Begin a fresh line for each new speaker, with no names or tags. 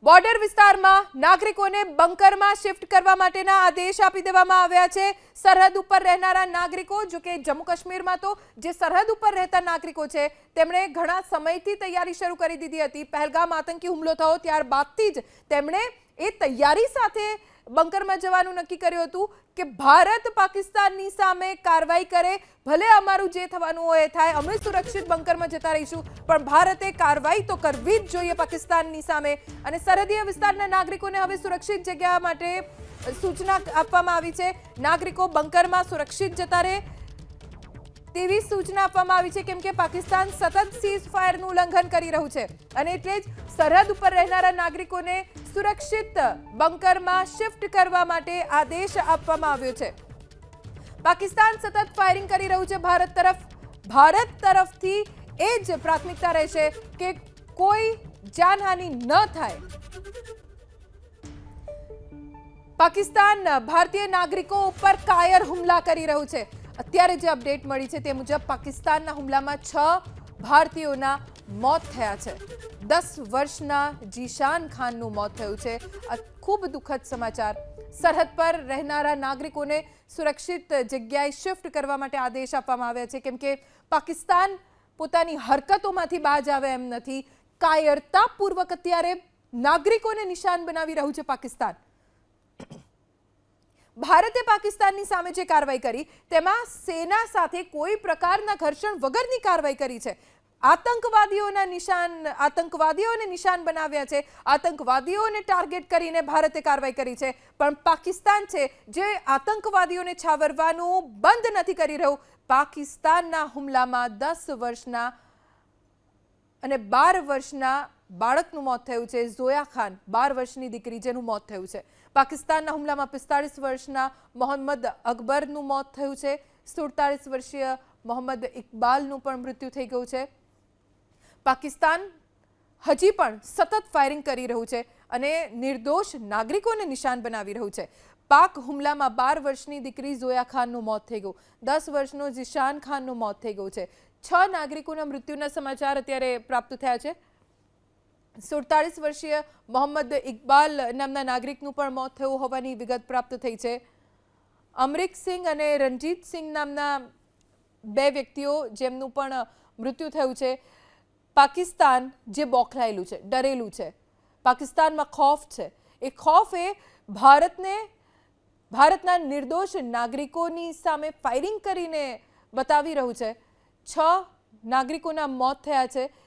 Border વિસ્તારમાં નાગરિકોને બંકરમાં shift કરવા માટેના આદેશ આપી દેવામાં આવ્યા છે। સરહદ ઉપર રહેનારા નાગરિકો, જો કે જમ્મુ કાશ્મીરમાં તો જે સરહદ ઉપર રહેતા નાગરિકો છે તેમણે ઘણા સમયથી તૈયારી શરૂ કરી દીધી હતી। પહેલગામ આતંકી હુમલો થયો ત્યારબાદથી જ તેમણે એ તૈયારી સાથે બંકરમાં જવાનું નક્કી કર્યું હતું કે ભારત પાકિસ્તાનની સામે કાર્યવાહી કરે, ભલે અમારું જે થવાનું હોય એ થાય, અમે સુરક્ષિત બંકરમાં જતા રહીશું, પણ ભારતે કાર્યવાહી તો કરવી જ જોઈએ પાકિસ્તાનની સામે। અને સરહદીય વિસ્તારના નાગરિકોને હવે સુરક્ષિત જગ્યા માટે સૂચના આપવામાં આવી છે। નાગરિકો બંકરમાં સુરક્ષિત જતા રહે તેવી સૂચના આપવામાં આવી છે, કેમ કે પાકિસ્તાન સતત સીઝ ફાયરનું ઉલ્લંઘન કરી રહ્યું છે અને એટલે જ સરહદ ઉપર રહેનારા નાગરિકોને સુરક્ષિત બંકરમાં શિફ્ટ કરવા માટે આદેશ આપવામાં આવ્યો છે। પાકિસ્તાન સતત ફાયરિંગ કરી રહ્યું છે ભારત તરફથી એ જ પ્રાથમિકતા રહેશે કે કોઈ જાનહાનિ ન થાય। પાકિસ્તાન ભારતીય નાગરિકો ઉપર કાયર હુમલા કરી રહ્યું છે। અત્યારે જે અપડેટ મળી છે તે મુજબ પાકિસ્તાનના હુમલામાં 6 ભારતીયોના મોત થયા છે। 10 વર્ષના જીશાન ખાનનું મોત થયું છે। આ ખૂબ દુઃખદ સમાચાર। સરહદ પર રહેનારા નાગરિકોને સુરક્ષિત જગ્યાએ શિફ્ટ કરવા માટે આદેશ આપવામાં આવ્યા છે, કેમ કે પાકિસ્તાન પોતાની હરકતોમાંથી બાજ આવે એમ નથી। કાયરતાપૂર્વક અત્યારે નાગરિકોને નિશાન બનાવી રહ્યું છે પાકિસ્તાન। ભારતે પાકિસ્તાનની સામે જે કાર્યવાહી કરી તેમાં સેના સાથે કોઈ પ્રકારના ઘર્ષણ વગરની કાર્યવાહી કરી છે। આતંકવાદીઓને નિશાન બનાવ્યા છે, આતંકવાદીઓને ટાર્ગેટ કરીને ભારતે કાર્યવાહી કરી છે, પણ પાકિસ્તાન છે જે આતંકવાદીઓને છાવરવાનું બંધ નથી કરી રહ્યું। પાકિસ્તાનના હુમલામાં 10 વર્ષના અને 12 વર્ષના બાળકનું મોત થયું છે। ઝોયા ખાન 12 વર્ષની દીકરી જેનું મોત થયું છે। પાકિસ્તાનના હુમલામાં 45 વર્ષના મોહમ્મદ અકબરનું મોત થયું છે। 47 વર્ષીય મોહમ્મદ ઇકબાલનું પણ મૃત્યુ થઈ ગયું છે। પાકિસ્તાન હજી પણ સતત ફાયરિંગ કરી રહ્યું છે અને નિર્દોષ નાગરિકોને નિશાન બનાવી રહ્યું છે। પાક હુમલામાં 12 વર્ષની દીકરી ઝોયા ખાનનું મોત થઈ ગયું, 10 વર્ષનો જીશાન ખાનનું મોત થઈ ગયું છે। 6 નાગરિકોના મૃત્યુના સમાચાર અત્યારે પ્રાપ્ત થયા છે। 47 વર્ષીય મોહમ્મદ ઇકબાલ નામના નાગરિકનું પણ મોત થયું હોવાની વિગત પ્રાપ્ત થઈ છે। અમરીક સિંહ અને રણજીત સિંહ નામના 2 વ્યક્તિઓ જેમનું પણ મૃત્યુ થયું છે। પાકિસ્તાન જે બોખલાયેલું છે, ડરેલું છે, પાકિસ્તાનમાં ખૌફ છે, એ ખૌફ એ ભારતના નિર્દોષ નાગરિકોની સામે ફાયરિંગ કરીને બતાવી રહ્યું છે। 6 નાગરિકોના મોત થયા છે,